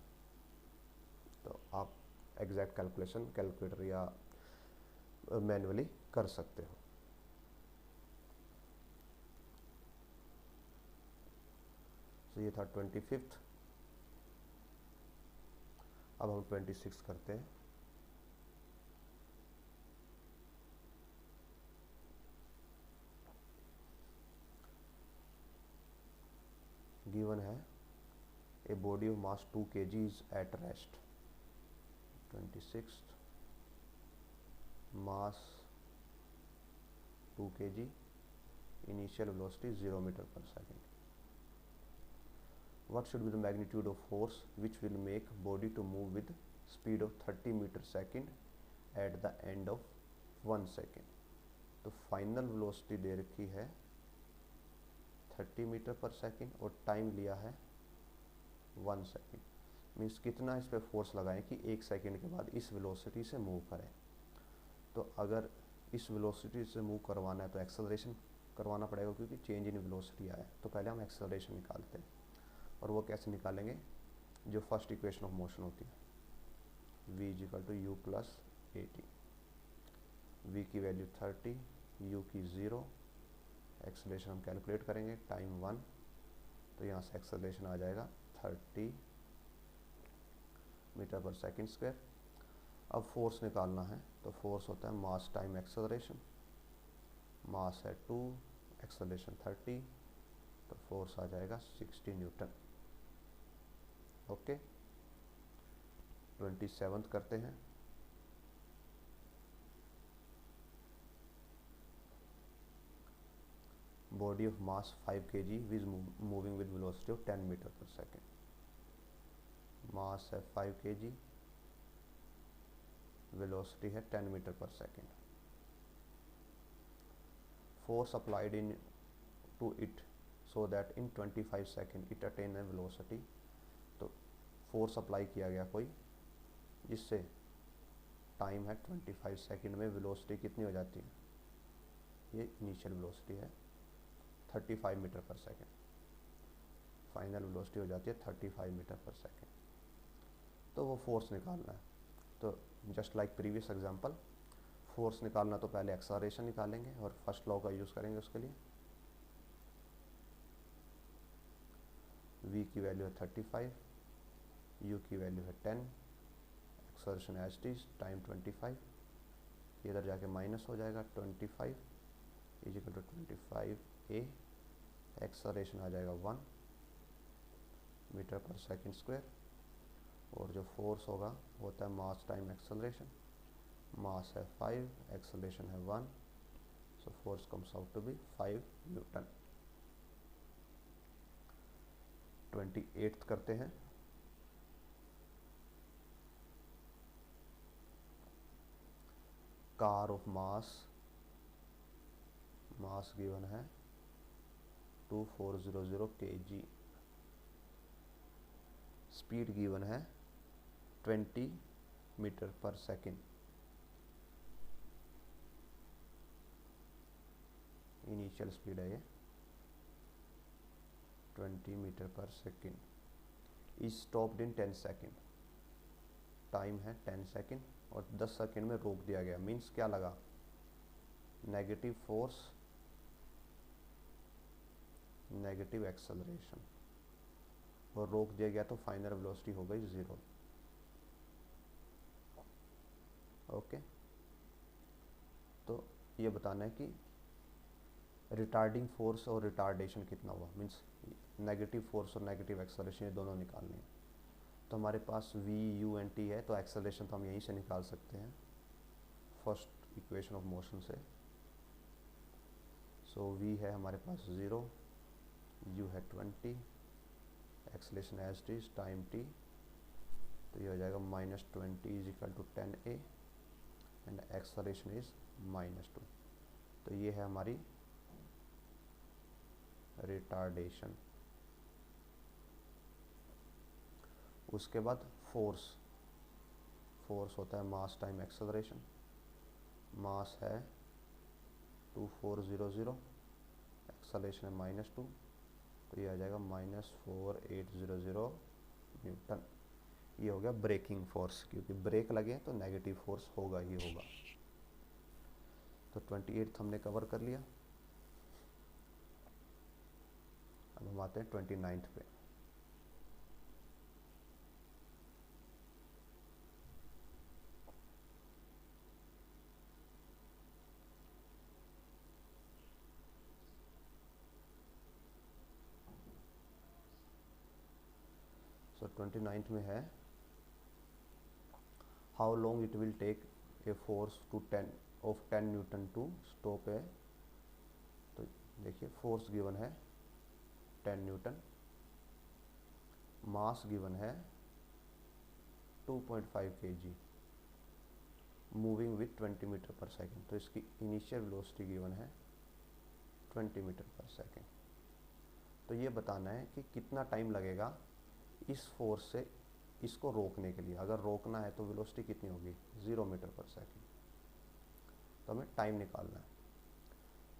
तो आप एग्जैक्ट कैलकुलेशन कैलकुलेटर या मैन्युअली कर सकते हो। तो ये था 25th। अब हम 26 करते हैं। गिवन है a body of mass 2 kg is at rest. 26 mass 2 kg, initial velocity 0 meter per second. What should be the magnitude of force which will make body to move with speed of 30 meter second at the end of 1 second? तो final velocity दे रखी है 30 metre per second और time लिया है 1 second. Means कितना इस पर force लगाएं कि 1 सेकेंड के बाद इस वेलोसिटी से मूव करें। तो अगर इस वेलोसिटी से मूव करवाना है तो एक्सेलरेशन करवाना पड़ेगा, क्योंकि चेंज इन वेलोसिटी आया है। तो पहले हम एक्सेलरेशन निकालते हैं, और वो कैसे निकालेंगे, जो फर्स्ट इक्वेशन ऑफ मोशन होती है, v is equal to u plus a t. V की वैल्यू 30, यू की 0 एक्सेलरेशन हम कैलकुलेट करेंगे, टाइम 1, तो यहाँ से एक्सेलरेशन आ जाएगा 30 मीटर पर सेकंड स्क्वायर। अब फोर्स निकालना है, तो फोर्स होता है मास टाइम एक्सेलरेशन। मास है 2, एक्सेलरेशन 30, तो फोर्स आ जाएगा 60 न्यूटन। ओके, 27th करते हैं। बॉडी ऑफ मास 5 kg इज moving with velocity of 10 meter per second. Mass है 5 kg, वेलोसिटी है 10 meter per second. Force applied into it so that in 25 second it attain a velocity. तो force apply किया गया कोई, जिससे time है 25 second में वेलोसिटी कितनी हो जाती है, ये इनिशियल वेलोसिटी है 35 metre per second, final velocity हो जाती है 35 मीटर पर सेकेंड। तो वो फोर्स निकालना है। तो just like previous example, force निकालना तो पहले एक्सेलरेशन निकालेंगे और फर्स्ट लॉ का यूज़ करेंगे उसके लिए। v की वैल्यू है 35, u की वैल्यू है 10, acceleration as it is time 25, इधर जाके माइनस हो जाएगा 25 is equal to 25a, acceleration आ जाएगा 1 मीटर पर सेकेंड स्क्वायर, और जो फोर्स होगा वो होता है मास टाइम एक्सेलरेशन। मास है 5, एक्सेलरेशन है 1, so force comes out to be 5 newton. 28th करते हैं। कार ऑफ मास गिवन है 2400 kg, स्पीड गिवन है 20 metre per second, initial speed है ये 20 metre per second, is stopped in 10 second, time है 10 second और 10 सेकेंड में रोक दिया गया। मीन्स क्या लगा, नेगेटिव फोर्स नेगेटिव एक्सेलरेशन, और रोक दिया गया तो फाइनल वेलोसिटी हो गई 0। ओके, तो ये बताना है कि रिटार्डिंग फोर्स और रिटार्डेशन कितना हुआ, मीन्स नेगेटिव फोर्स और नेगेटिव एक्सेलरेशन ये दोनों निकालनी है। तो हमारे पास v u एंड t है, तो एक्सेलरेशन तो हम यहीं से निकाल सकते हैं फर्स्ट इक्वेशन ऑफ मोशन से। सो v है हमारे पास 0, u है 20, acceleration as it is time t, तो ये हो जाएगा -20 is equal to 10a and acceleration is -2। तो ये है हमारी रिटार्डेशन। उसके बाद फोर्स होता है मास टाइम एक्सेलरेशन। मास है 2400, एक्सेलरेशन है -2, तो ये आ जाएगा -4800 न्यूटन। ये हो गया ब्रेकिंग फोर्स, क्योंकि ब्रेक लगे तो नेगेटिव फोर्स होगा ही होगा। तो 28th हमने कवर कर लिया। अब हम आते हैं 29th पे। सो 29th में है, how long it will take a force to 10 newton to stop a. तो देखिए फोर्स गिवन है 10 न्यूटन, मास गिवन है 2.5 kg, moving with 20 metre per second. तो इसकी इनिशियल वेलोसिटी गिवन है 20 मीटर पर सेकेंड। तो ये बताना है कि कितना टाइम लगेगा इस फोर्स से इसको रोकने के लिए। अगर रोकना है तो वेलोसिटी कितनी होगी, 0 मीटर पर सेकेंड। तो हमें टाइम निकालना है।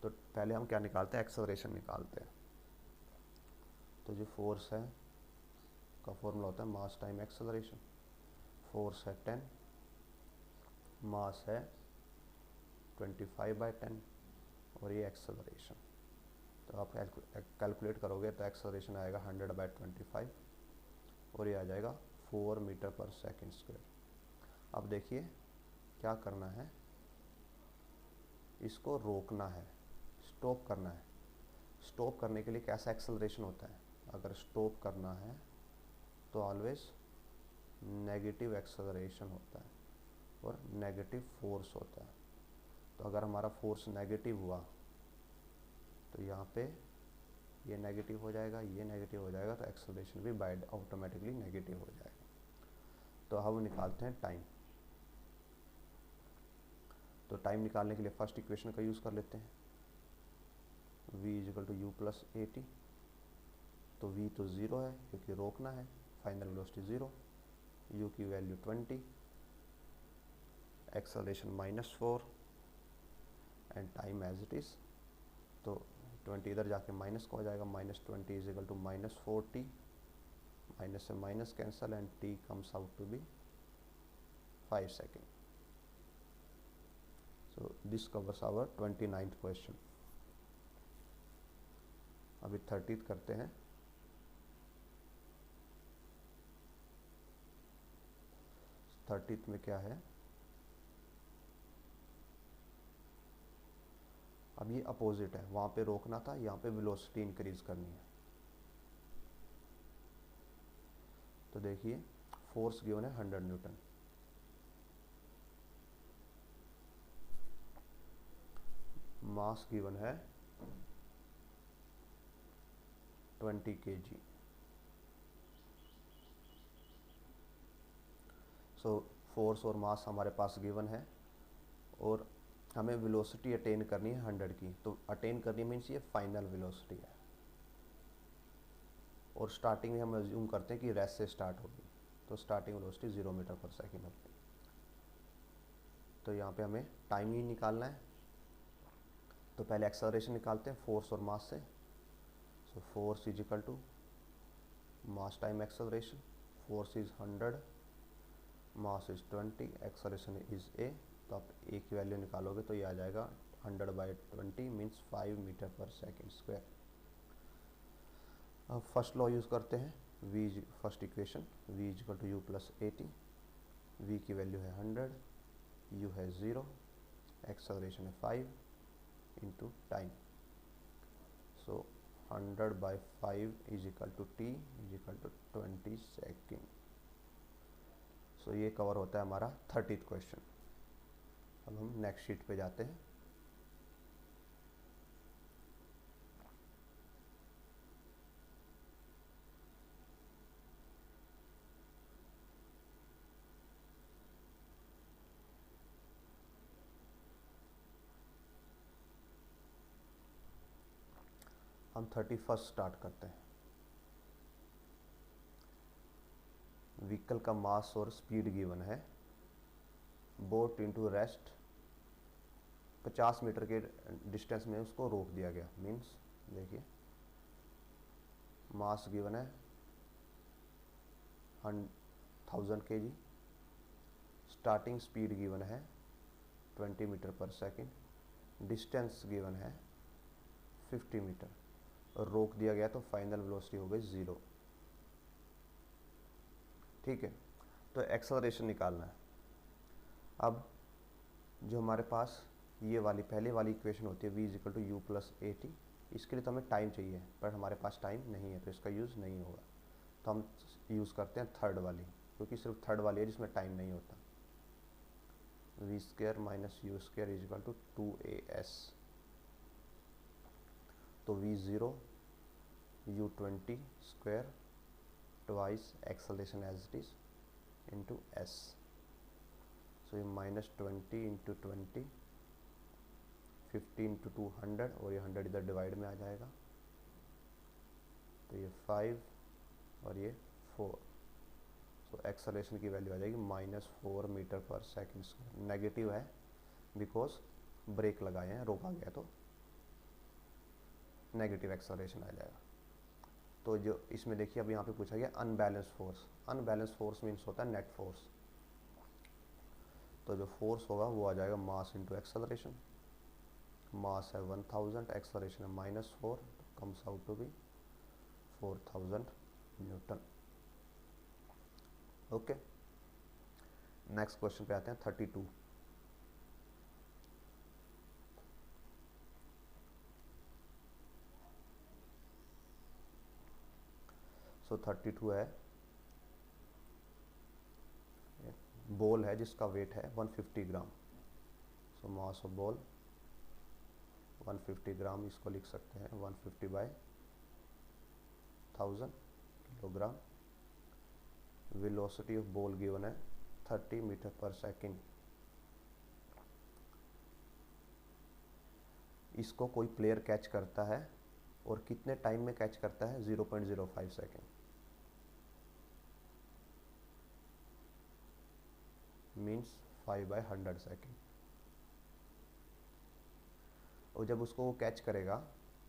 तो पहले हम क्या निकालते हैं, एक्सेलरेशन निकालते हैं। तो जो फोर्स है का फॉर्मूला होता है मास टाइम एक्सेलरेशन। फोर्स है 10, मास है 25/10 और ये एक्सेलरेशन। तो आप कैलकुलेट करोगे तो एक्सेलरेशन आएगा 100/25 और ये आ जाएगा 4 मीटर पर सेकेंड स्क्वायर। अब देखिए क्या करना है, इसको रोकना है, स्टॉप करना है। स्टॉप करने के लिए कैसा एक्सेलरेशन होता है, अगर स्टॉप करना है तो ऑलवेज नेगेटिव एक्सेलरेशन होता है और नेगेटिव फोर्स होता है। तो अगर हमारा फोर्स नेगेटिव हुआ तो यहाँ पे ये नेगेटिव हो जाएगा, ये नेगेटिव हो जाएगा, तो एक्सेलरेशन भी बाय ऑटोमेटिकली नेगेटिव हो जाएगा। तो हम निकालते हैं टाइम। तो टाइम निकालने के लिए फर्स्ट इक्वेशन का यूज़ कर लेते हैं, v=u+at। तो v तो 0 है क्योंकि रोकना है, फाइनल वेलोसिटी 0, u की value 20, acceleration -4 and time as it is. तो 20 इधर जाके माइनस का हो जाएगा, -20 = -40, माइनस से minus cancel and t comes out to be 5 second. So this covers our 29th question। अभी 30th करते हैं। थर्टीथ में क्या है, अब ये अपोजिट है, वहाँ पे रोकना था, यहाँ पे वेलोसिटी इंक्रीज करनी है। तो देखिए फोर्स गिवन है 100 न्यूटन, मास गिवन है 20 kg। सो फोर्स और मास हमारे पास गिवन है और हमें वेलोसिटी अटेन करनी है 100 की। तो अटेन करनी मीन्स ये फाइनल वेलोसिटी है और स्टार्टिंग में हम अज्यूम करते हैं कि रेस्ट से स्टार्ट होगी, तो starting velocity 0 meter per second होगी। तो यहाँ पे हमें टाइम ही निकालना है। तो पहले एक्सेलरेशन निकालते हैं फोर्स और मास से। So force = mass time acceleration. Force is 100, mass is 20, acceleration is a। तो आप a की वैल्यू निकालोगे तो ये आ जाएगा 100/20 means 5 meter per second square. अब फर्स्ट लॉ यूज़ करते हैं, फर्स्ट इक्वेशन v=u+at। v की वैल्यू है 100, u है 0, एक्सेलरेशन है 5 इंटू टाइम। सो 100/5 = t = 20 सेकेंड। सो ये कवर होता है हमारा 30th क्वेश्चन। अब हम नेक्स्ट शीट पे जाते हैं। हम 31st स्टार्ट करते हैं। व्हीकल का मास और स्पीड गिवन है, बोट इनटू रेस्ट 50 मीटर के डिस्टेंस में उसको रोक दिया गया। मीन्स देखिए मास गिवन है 1000 kg, स्टार्टिंग स्पीड गिवन है 20 metre per second, distance given है 50 मीटर और रोक दिया गया तो फाइनल वेलोसिटी हो गई 0। ठीक है, तो एक्सेलरेशन निकालना है। अब जो हमारे पास ये वाली पहले वाली इक्वेशन होती है v=u+at, इसके लिए तो हमें टाइम चाहिए पर हमारे पास टाइम नहीं है तो इसका यूज़ नहीं होगा। तो हम यूज़ करते हैं थर्ड वाली, क्योंकि सिर्फ थर्ड वाली है जिसमें टाइम नहीं होता। v² - u² = 2as। तो v0 u20 square twice acceleration as it is into s। सो ये -20 × 20, 50 × 200 और ये 100 इधर डिवाइड में आ जाएगा। तो ये 5 और ये 4। सो एक्सेलरेशन की वैल्यू आ जाएगी -4 metre per second square. Negative है बिकॉज ब्रेक लगाए हैं, रोका गया तो नेगेटिव एक्सेलरेशन आ जाएगा। तो जो इसमें देखिए अब यहाँ पे पूछा गया unbalance force. Unbalance force means होता है नेट फोर्स। तो जो फोर्स होगा वो आ जाएगा मास इंटू एक्सेलरेशन। मास है 1000, एक्सेलरेशन है -4, comes out to be 4000 newton. Okay, next question पे आते हैं 32। सो 32 है, बॉल है जिसका वेट है 150 ग्राम। सो मास ऑफ बॉल 150 ग्राम, इसको लिख सकते हैं 150 by 1000 kilogram. Velocity of ball given है 30 मीटर पर सेकेंड। इसको कोई प्लेयर कैच करता है और कितने टाइम में कैच करता है? 0.05 सेकेंड। Means 5/100 second. और जब उसको वो कैच करेगा,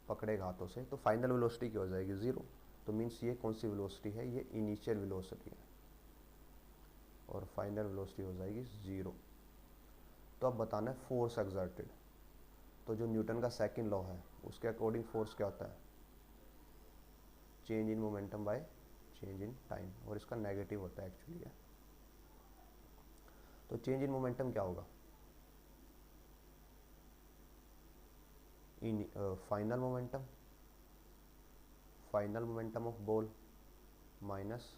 पकड़ेगा हाथों से, तो फाइनल वेलोसिटी क्या हो जाएगी? 0। तो मीन्स ये कौन सी वेलोसिटी है? ये इनिशियल वेलोसिटी है और फाइनल वेलोसिटी हो जाएगी 0। तो अब बताना है फोर्स एक्सर्टेड। तो जो न्यूटन का सेकंड लॉ है उसके अकॉर्डिंग फोर्स क्या होता है? Change in momentum by change in time, और इसका नेगेटिव होता है एक्चुअली है। तो चेंज इन मोमेंटम क्या होगा? In final momentum of ball minus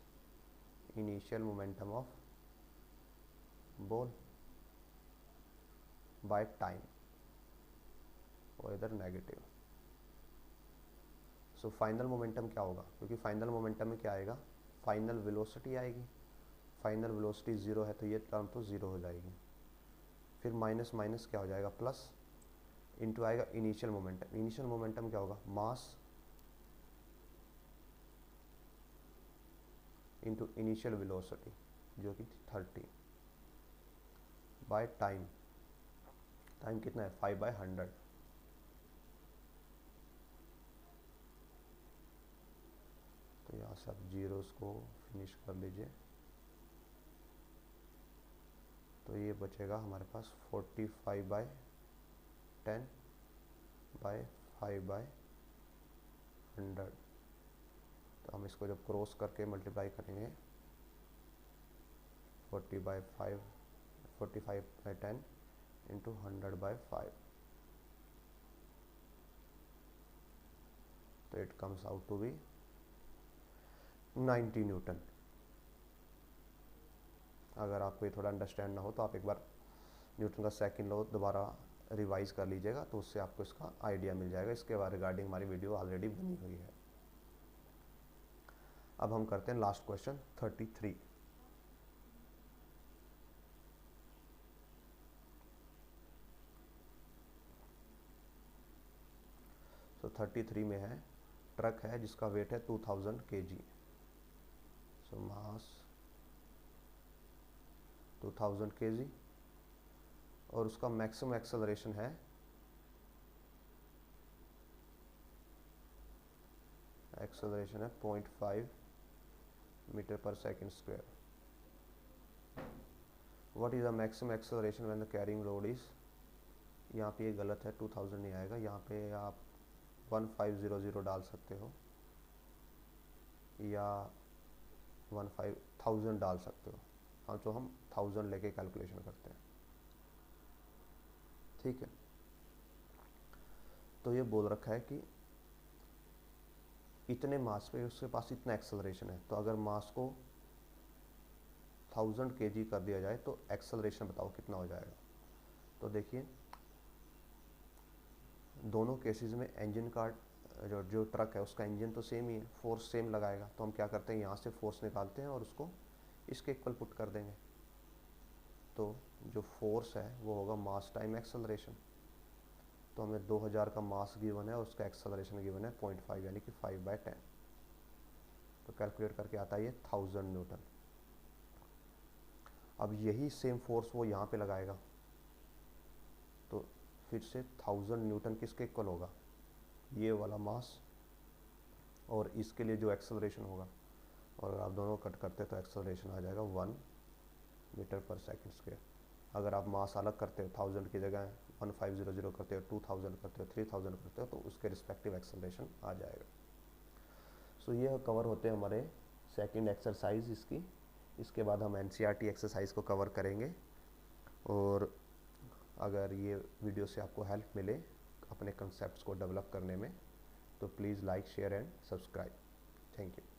initial momentum of ball by time, और इधर नेगेटिव। सो फाइनल मोमेंटम क्या होगा? क्योंकि फाइनल मोमेंटम में क्या आएगा? फाइनल वेलोसिटी आएगी। फाइनल वेलोसिटी 0 है तो ये टर्म तो 0 हो जाएगी। फिर माइनस माइनस क्या हो जाएगा? प्लस, इनटू आएगा इनिशियल मोमेंटम। इनिशियल मोमेंटम क्या होगा? मास इनटू इनिशियल वेलोसिटी जो कि 30 बाय टाइम। टाइम कितना है? 5/100। तो यहाँ से आप जीरोस को फिनिश कर लीजिए। तो ये बचेगा हमारे पास 45/10 बाय 5/100। तो हम इसको जब क्रॉस करके मल्टीप्लाई करेंगे 45/10 इंटू 100/5, तो it comes out to be 90 newton. अगर आपको ये थोड़ा अंडरस्टैंड ना हो तो आप एक बार न्यूटन का सेकंड लॉ दोबारा रिवाइज कर लीजिएगा, तो उससे आपको इसका आइडिया मिल जाएगा। इसके बारे रिगार्डिंग हमारी वीडियो ऑलरेडी बनी हुई है। अब हम करते हैं लास्ट क्वेश्चन 33। तो 33 में है, ट्रक है जिसका वेट है 2000 kg। सो मास 2000 kg और उसका मैक्सिमम एक्सेलरेशन है है 0.5 metre per second square. What is the maximum acceleration when the carrying load is, यहाँ पे ये गलत है, 2000 नहीं आएगा, यहाँ पे आप 1500 डाल सकते हो या 15,000 डाल सकते हो। हाँ, तो हम 1000 लेके कैलकुलेशन करते हैं, ठीक है। तो ये बोल रखा है कि इतने मास पे उसके पास इतना एक्सेलरेशन है, तो अगर मास को 1000 kg कर दिया जाए तो एक्सेलरेशन बताओ कितना हो जाएगा। तो देखिए दोनों केसेस में इंजन का जो ट्रक है उसका इंजन तो सेम ही है, फोर्स सेम लगाएगा। तो हम क्या करते हैं, यहाँ से फोर्स निकालते हैं और उसको इसके इक्वल पुट कर देंगे। तो जो फोर्स है वो होगा मास टाइम एक्सेलरेशन। तो हमें 2000 का मास गिवन है और उसका एक्सेलरेशन गिवन है 0.5 यानी कि 5/10। तो कैलकुलेट करके आता है ये 1000 न्यूटन। अब यही सेम फोर्स वो यहाँ पे लगाएगा, तो फिर से 1000 न्यूटन किसके इक्वल होगा? ये वाला मास और इसके लिए जो एक्सेलरेशन होगा, और अगर आप दोनों कट करते तो एक्सेलरेशन आ जाएगा 1 मीटर पर सेकेंड स्क्वायर। अगर आप मास अलग करते हो 1000 की जगह 1500 करते हो, 2000 करते हो, 3000 करते हो, तो उसके रिस्पेक्टिव एक्सेलरेशन आ जाएगा। सो ये कवर होते हैं हमारे सेकंड एक्सरसाइज इसकी। इसके बाद हम एनसीईआरटी एक्सरसाइज को कवर करेंगे। और अगर ये वीडियो से आपको हेल्प मिले अपने कंसेप्ट्स को डेवलप करने में, तो please like, share and subscribe. Thank you.